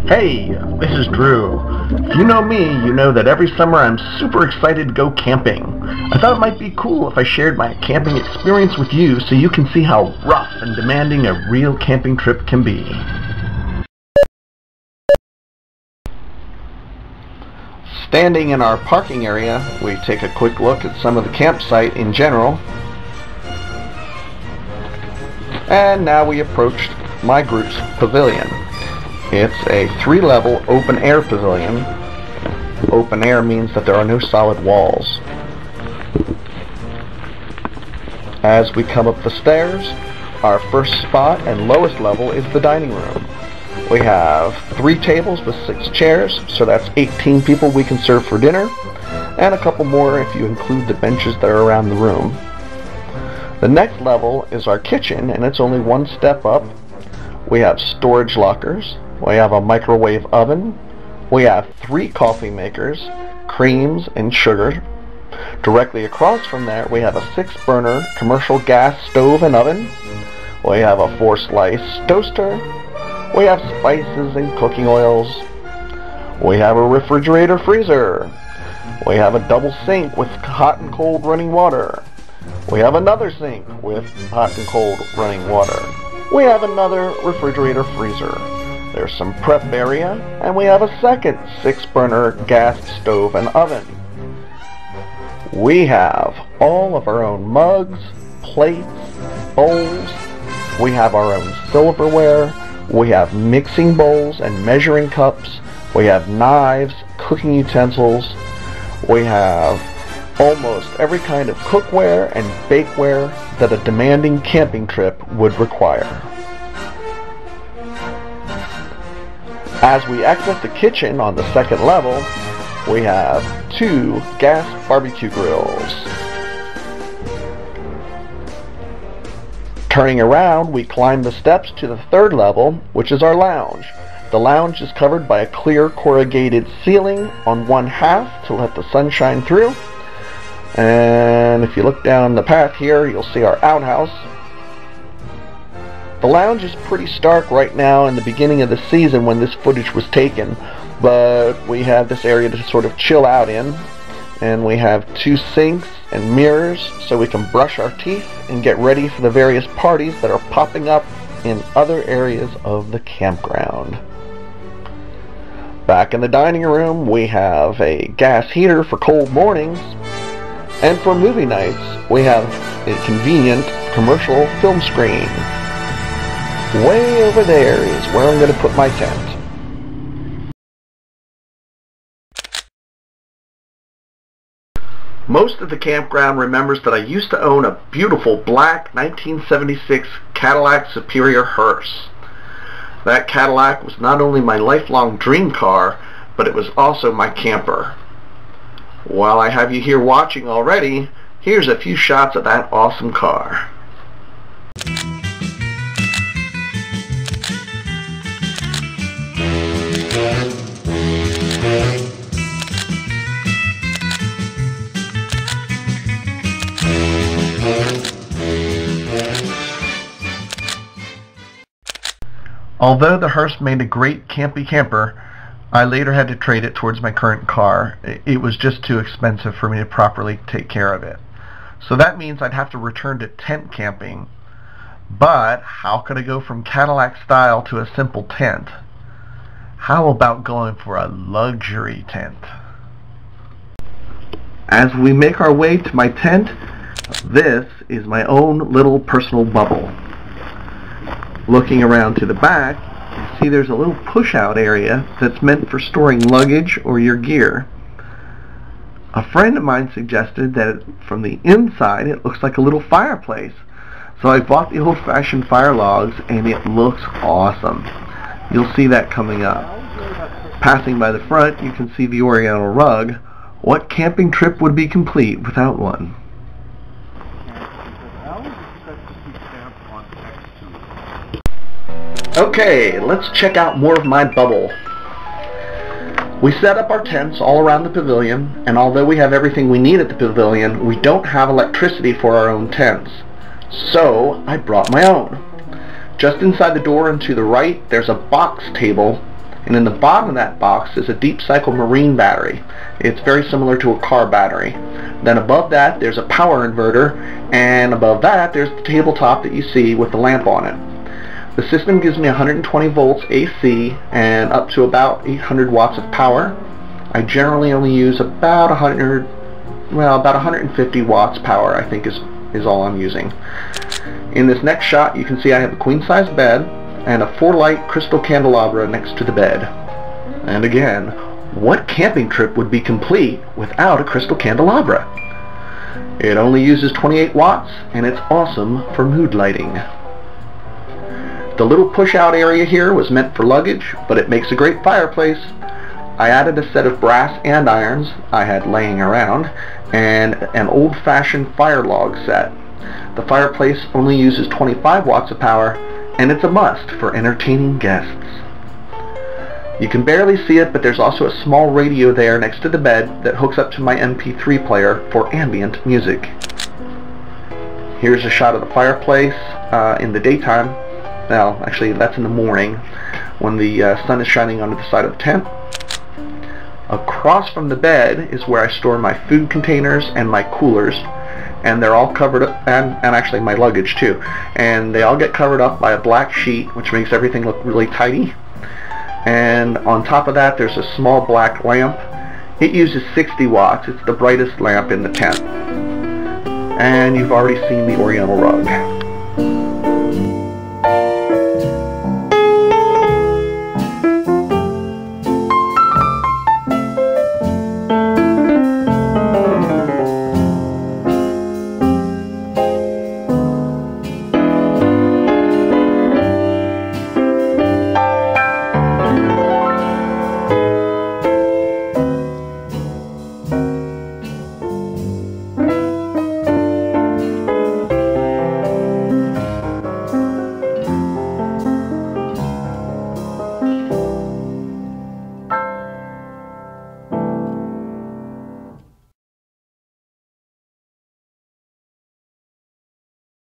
Hey, this is Drew. If you know me, you know that every summer I'm super excited to go camping. I thought it might be cool if I shared my camping experience with you so you can see how rough and demanding a real camping trip can be. Standing in our parking area, we take a quick look at some of the campsite in general. And now we approach my group's pavilion. It's a 3-level open-air pavilion. Open air means that there are no solid walls. As we come up the stairs, our first spot and lowest level is the dining room. We have 3 tables with 6 chairs, so that's 18 people we can serve for dinner, and a couple more if you include the benches that are around the room. The next level is our kitchen, and it's only 1 step up. We have storage lockers. We have a microwave oven. We have 3 coffee makers, creams, and sugar. Directly across from there, we have a 6-burner commercial gas stove and oven. We have a 4-slice toaster. We have spices and cooking oils. We have a refrigerator freezer. We have a double sink with hot and cold running water. We have another sink with hot and cold running water. We have another refrigerator freezer. There's some prep area, and we have a second 6-burner gas stove and oven. We have all of our own mugs, plates, bowls. We have our own silverware. We have mixing bowls and measuring cups. We have knives, cooking utensils. We have almost every kind of cookware and bakeware that a demanding camping trip would require. As we exit the kitchen on the 2nd level, we have 2 gas barbecue grills. Turning around, we climb the steps to the 3rd level, which is our lounge. The lounge is covered by a clear corrugated ceiling on 1/2 to let the sun shine through. And if you look down the path here, you'll see our outhouse. The lounge is pretty stark right now in the beginning of the season when this footage was taken, but we have this area to sort of chill out in, and we have 2 sinks and mirrors so we can brush our teeth and get ready for the various parties that are popping up in other areas of the campground. Back in the dining room, we have a gas heater for cold mornings, and for movie nights, we have a convenient commercial film screen. Way over there is where I'm going to put my tent. Most of the campground remembers that I used to own a beautiful black 1976 Cadillac Superior hearse. That Cadillac was not only my lifelong dream car, but it was also my camper. While I have you here watching already, here's a few shots of that awesome car. Although the hearse made a great campy camper, I later had to trade it towards my current car. It was just too expensive for me to properly take care of it. So that means I'd have to return to tent camping. But how could I go from Cadillac style to a simple tent? How about going for a luxury tent? As we make our way to my tent, this is my own little personal bubble. Looking around to the back, you see there's a little push-out area that's meant for storing luggage or your gear. A friend of mine suggested that from the inside it looks like a little fireplace. So I bought the old-fashioned fire logs, and it looks awesome. You'll see that coming up. Passing by the front, you can see the Oriental rug. What camping trip would be complete without one? Okay, let's check out more of my bubble. We set up our tents all around the pavilion, and although we have everything we need at the pavilion, we don't have electricity for our own tents. So I brought my own. Just inside the door and to the right, there's a box table And in the bottom of that box is a deep cycle marine battery. It's very similar to a car battery. Then above that there's a power inverter, and above that there's the tabletop that you see with the lamp on it. The system gives me 120 volts AC and up to about 800 watts of power. I generally only use about 150 watts power, I think is all I'm using. In this next shot you can see I have a queen size bed and a 4-light crystal candelabra next to the bed. And again, what camping trip would be complete without a crystal candelabra? It only uses 28 watts and it's awesome for mood lighting. The little push-out area here was meant for luggage, but it makes a great fireplace. I added a set of brass andirons I had laying around and an old-fashioned fire log set. The fireplace only uses 25 watts of power, and it's a must for entertaining guests. You can barely see it, but there's also a small radio there next to the bed that hooks up to my MP3 player for ambient music. Here's a shot of the fireplace in the daytime. Well, actually that's in the morning when the sun is shining onto the side of the tent. Across from the bed is where I store my food containers and my coolers, and they're all covered up, and actually my luggage too, and they all get covered up by a black sheet, which makes everything look really tidy. And on top of that there's a small black lamp. It uses 60 watts. It's the brightest lamp in the tent. And you've already seen the Oriental rug.